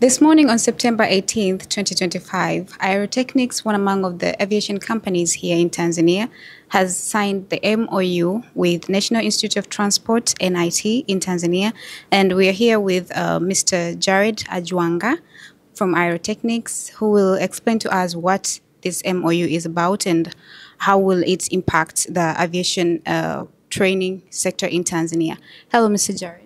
This morning on September 18th, 2025, Aerotechnics, one among the aviation companies here in Tanzania, has signed the MOU with National Institute of Transport, NIT, in Tanzania. And we are here with Mr. Jared Ajwanga from Aerotechnics, who will explain to us what this MOU is about and how will it impact the aviation training sector in Tanzania. Hello, Mr. Jared.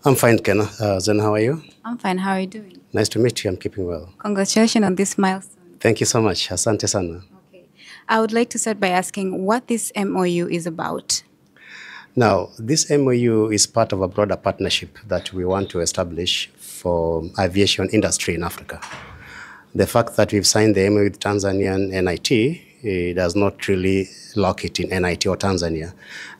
I'm fine, Ken. Zen, how are you? I'm fine. How are you doing? Nice to meet you. I'm keeping well. Congratulations on this milestone. Thank you so much. Asante sana. Okay. I would like to start by asking what this MOU is about. Now, this MOU is part of a broader partnership that we want to establish for aviation industry in Africa. The fact that we've signed the MOU with Tanzanian NIT, it does not really lock it in NIT or Tanzania.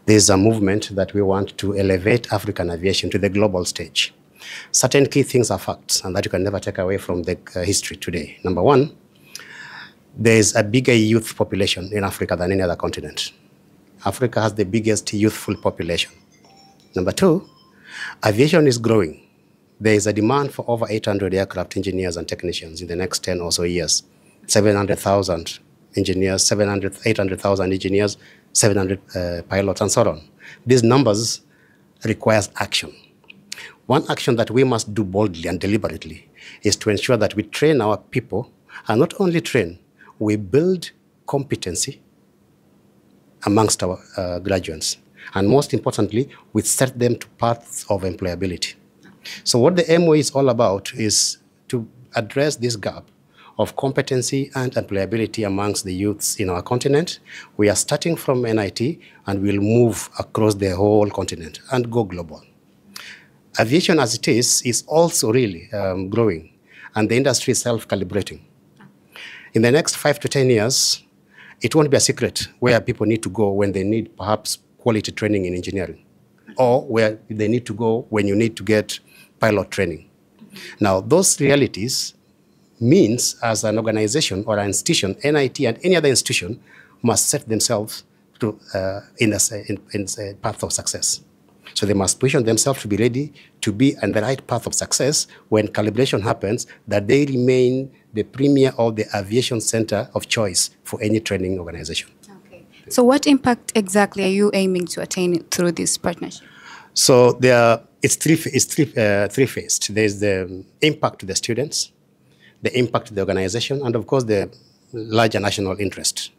There's a movement that we want to elevate African aviation to the global stage. Certain key things are facts, and that you can never take away from the history today. Number one, there's a bigger youth population in Africa than any other continent. Africa has the biggest youthful population. Number two, aviation is growing. There is a demand for over 800 aircraft engineers and technicians in the next 10 or so years. 700,000 engineers, 800,000 engineers, 700 pilots, and so on. These numbers requires action. One action that we must do boldly and deliberately is to ensure that we train our people, and not only train, we build competency amongst our graduates. And most importantly, we set them to paths of employability. So what the MOU is all about is to address this gap of competency and employability amongst the youths in our continent. We are starting from NIT and we'll move across the whole continent and go global. Aviation as it is also really growing, and the industry is self-calibrating. In the next 5 to 10 years, it won't be a secret where people need to go when they need perhaps quality training in engineering, or where they need to go when you need to get pilot training. Now, those realities means as an organization or an institution, NIT and any other institution must set themselves to in a path of success. So they must position themselves to be ready to be on the right path of success when calibration happens, that they remain the premier or the aviation center of choice for any training organization. Okay. So what impact exactly are you aiming to attain through this partnership? So it's three-phased. There's the impact to the students, the impact to the organization, and of course the larger national interest.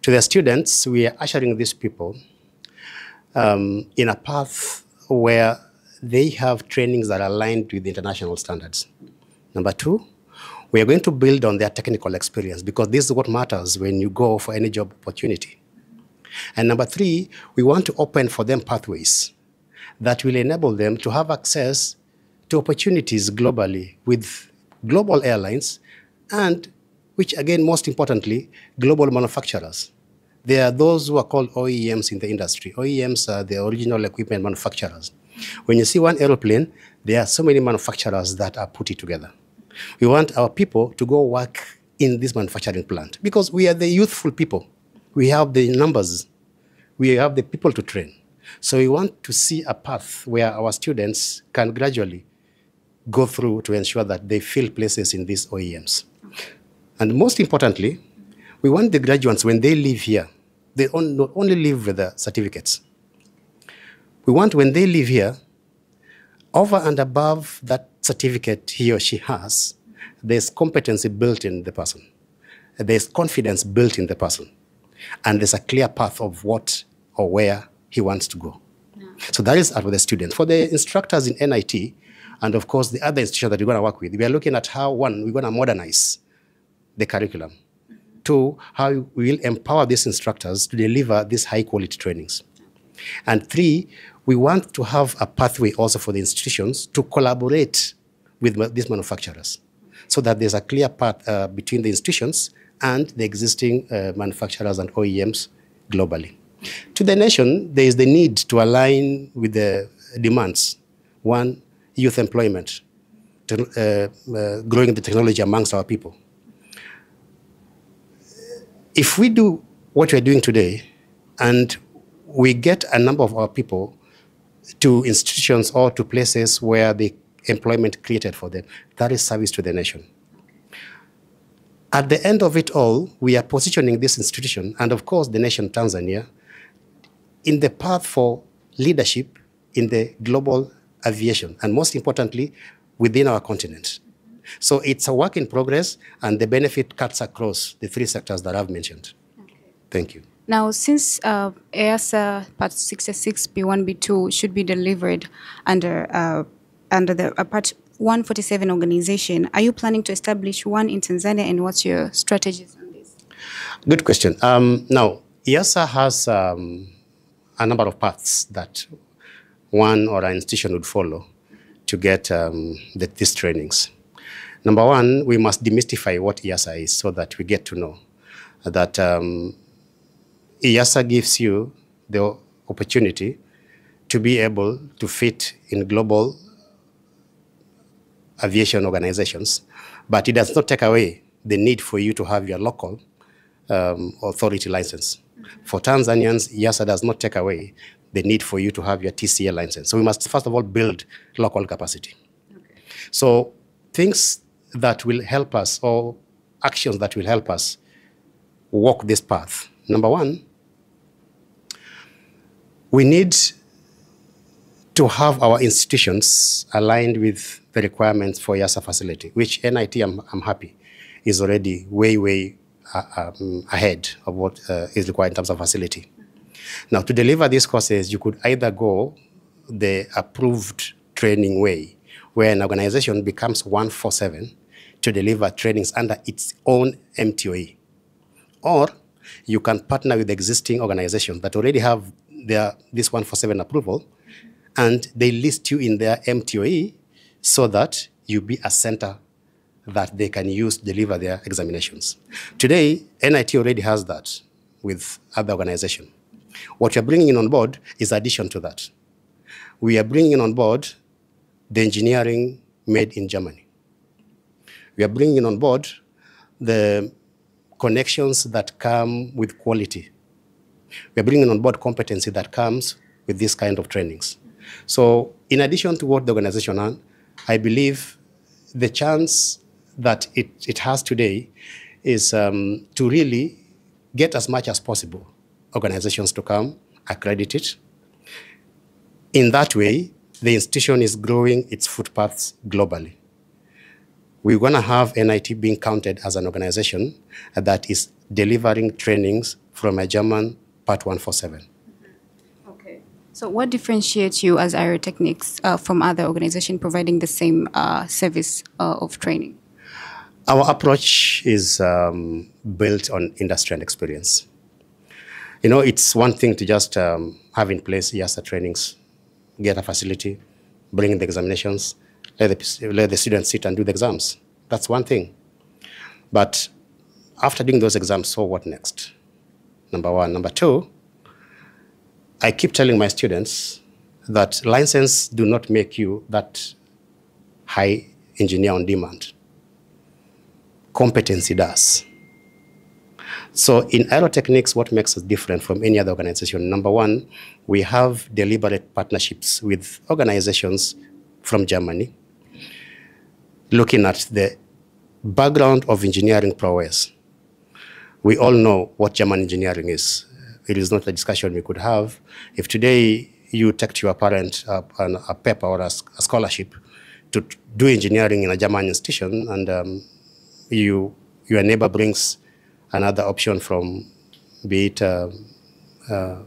To the students, we are ushering these people in a path where they have trainings that are aligned with international standards. Number two, we are going to build on their technical experience, because this is what matters when you go for any job opportunity. And number three, we want to open for them pathways that will enable them to have access to opportunities globally with global airlines and, which again, most importantly, global manufacturers. There are those who are called OEMs in the industry. OEMs are the original equipment manufacturers. When you see one aeroplane, there are so many manufacturers that are put it together. We want our people to go work in this manufacturing plant because we are the youthful people. We have the numbers. We have the people to train. So we want to see a path where our students can gradually go through to ensure that they fill places in these OEMs. And most importantly, we want the graduates, when they leave here, they not only leave with the certificates. We want when they leave here, over and above that certificate he or she has, there's competency built in the person. There's confidence built in the person. And there's a clear path of what or where he wants to go. Yeah. So that is for the students. For the instructors in NIT, and of course the other institutions that we're going to work with, we are looking at how, one, we're going to modernize the curriculum. Two, how we will empower these instructors to deliver these high-quality trainings. And three, we want to have a pathway also for the institutions to collaborate with these manufacturers so that there's a clear path between the institutions and the existing manufacturers and OEMs globally. To the nation, there is the need to align with the demands. One, youth employment, growing the technology amongst our people. If we do what we're doing today and we get a number of our people to institutions or to places where they employment created for them. That is service to the nation. At the end of it all, we are positioning this institution, and of course the nation Tanzania, in the path for leadership in the global aviation, and most importantly, within our continent. So it's a work in progress, and the benefit cuts across the three sectors that I've mentioned. Okay. Thank you. Now, since EASA Part 66 B1 B2 should be delivered under the Part 147 organization, are you planning to establish one in Tanzania, and what's your strategies on this? Good question. Now, EASA has a number of paths that one or an institution would follow to get these trainings. Number one, we must demystify what EASA is so that we get to know that EASA gives you the opportunity to be able to fit in global aviation organizations, but it does not take away the need for you to have your local authority license. For Tanzanians, EASA does not take away the need for you to have your TCA license. So we must, first of all, build local capacity. Okay. So things that will help us, or actions that will help us walk this path. Number one, we need to have our institutions aligned with the requirements for EASA facility, which NIT, I'm happy, is already way ahead of what is required in terms of facility. Now, to deliver these courses, you could either go the approved training way, where an organization becomes 147 to deliver trainings under its own MTOE. Or you can partner with existing organizations that already have this 147 approval, and they list you in their MTOE so that you be a center that they can use to deliver their examinations. Today, NIT already has that with other organizations. What we're bringing in on board is addition to that. We are bringing in on board the engineering made in Germany. We are bringing in on board the connections that come with quality. We are bringing on board competency that comes with this kind of trainings. So in addition to what the organization has, I believe the chance that it has today is to really get as much as possible organizations to come, accredit it. In that way, the institution is growing its footpaths globally. We're going to have NIT being counted as an organization that is delivering trainings from a German Part 147. Okay. So what differentiates you as Aerotechnics from other organizations providing the same service of training? Our approach is built on industry and experience. You know, it's one thing to just have in place EASA trainings, get a facility, bring in the examinations, let the students sit and do the exams. That's one thing. But after doing those exams, so what next? Number one. Number two, I keep telling my students that license do not make you that high engineer on demand. Competency does. So in Aerotechnics, what makes us different from any other organization? Number one, we have deliberate partnerships with organizations from Germany, looking at the background of engineering prowess. We all know what German engineering is. It is not a discussion we could have. If today you take to your parent a paper or a scholarship to do engineering in a German institution, and your neighbor brings another option from, be it other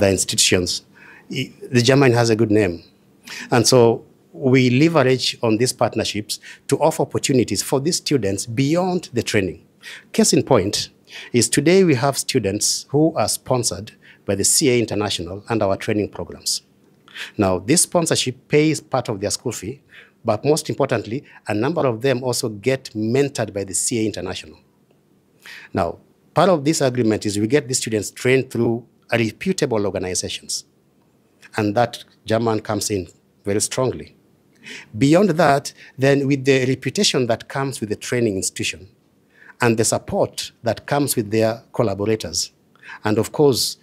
institutions, the German has a good name. And so we leverage on these partnerships to offer opportunities for these students beyond the training. Case in point is today we have students who are sponsored by the CA International and our training programs. Now, this sponsorship pays part of their school fee, but most importantly, a number of them also get mentored by the CA International. Now, part of this agreement is we get these students trained through reputable organizations, and that German comes in very strongly. Beyond that, then with the reputation that comes with the training institution and the support that comes with their collaborators, and of course,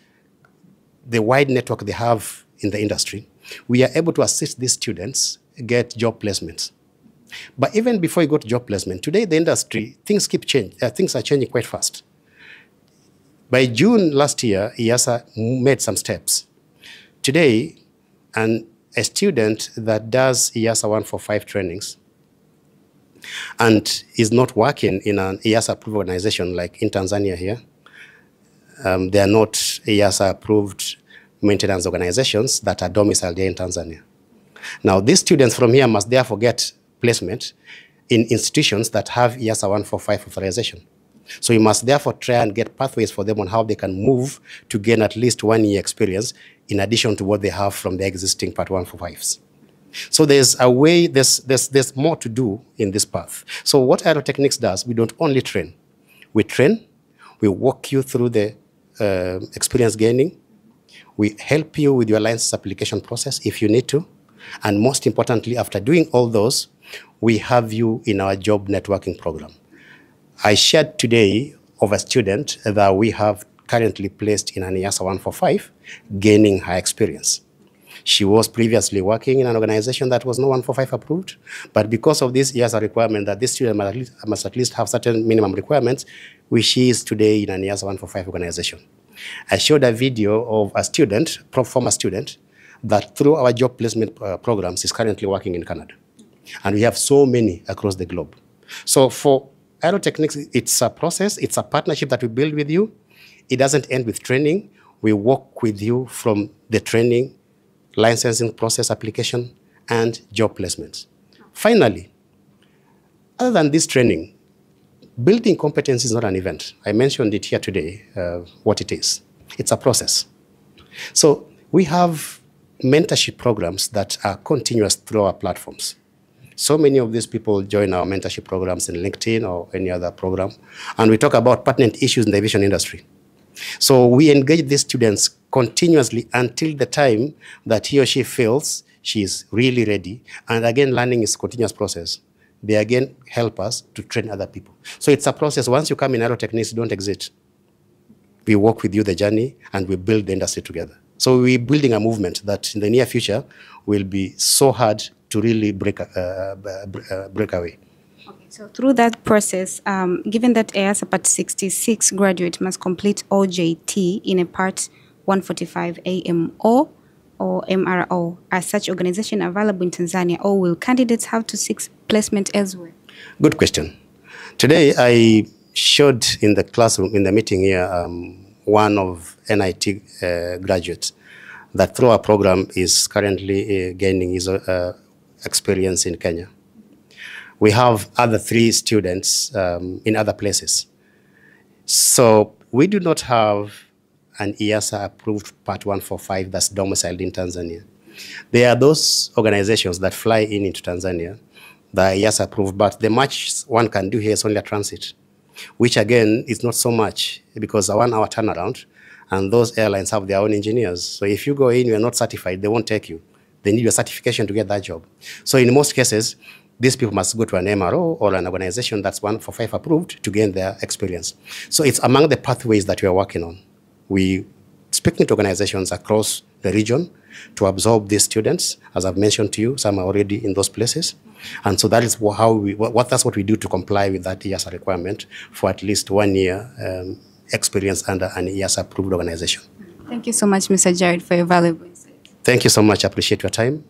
the wide network they have in the industry, we are able to assist these students get job placements. But even before you go to job placement, today the industry, things keep changing. Things are changing quite fast. By June last year, EASA made some steps. Today, a student that does EASA 145 trainings and is not working in an EASA-approved organization like in Tanzania here, they are not EASA-approved maintenance organizations that are domiciled here in Tanzania. Now, these students from here must therefore get placement in institutions that have EASA 145 authorization. So you must therefore try and get pathways for them on how they can move to gain at least 1 year experience in addition to what they have from the existing Part 145s. So there's a way, there's more to do in this path. So what Aerotechnics does, we don't only train. We train, we walk you through the experience gaining, we help you with your license application process if you need to, and most importantly, after doing all those, we have you in our job networking program. I shared today of a student that we have currently placed in an EASA 145, gaining her experience. She was previously working in an organization that was not 145 approved, but because of this EASA requirement that this student must at least have certain minimum requirements, she is today in an EASA 145 organization. I showed a video of a student, former student, that through our job placement programs is currently working in Canada. And we have so many across the globe. So for Aerotechnics, it's a process, it's a partnership that we build with you. It doesn't end with training. We work with you from the training, licensing process application, and job placements. Finally, other than this training, building competence is not an event. I mentioned it here today, what it is. It's a process. So we have mentorship programs that are continuous through our platforms. So many of these people join our mentorship programs in LinkedIn or any other program, and we talk about pertinent issues in the aviation industry. So we engage these students continuously until the time that he or she feels she is really ready. And again, learning is a continuous process. They again help us to train other people. So it's a process. Once you come in Aerotechnics, you don't exit. We walk with you the journey and we build the industry together. So we're building a movement that in the near future will be so hard to really break away. Okay, so through that process, given that EASA Part 66 graduate must complete OJT in a Part 145 AMO or MRO, are such organizations available in Tanzania, or will candidates have to seek placement elsewhere? Good question. Today, I showed in the classroom, in the meeting here, one of NIT graduates that through our program is currently gaining his experience in Kenya. We have other 3 students in other places. So we do not have an EASA approved Part 145 that's domiciled in Tanzania. There are those organizations that fly into Tanzania that are EASA approved, but the much one can do here is only a transit, which again is not so much because a 1 hour turnaround, and those airlines have their own engineers. So if you go in, you're not certified, they won't take you. They need your certification to get that job. So in most cases, these people must go to an MRO or an organization that's 145 approved to gain their experience. So it's among the pathways that we are working on. We speaking to organizations across the region to absorb these students. As I've mentioned to you, some are already in those places. And so that is that's what we do to comply with that EASA requirement for at least 1 year experience under an EASA approved organization. Thank you so much, Mr. Jared, for your valuable insight. Thank you so much. I appreciate your time.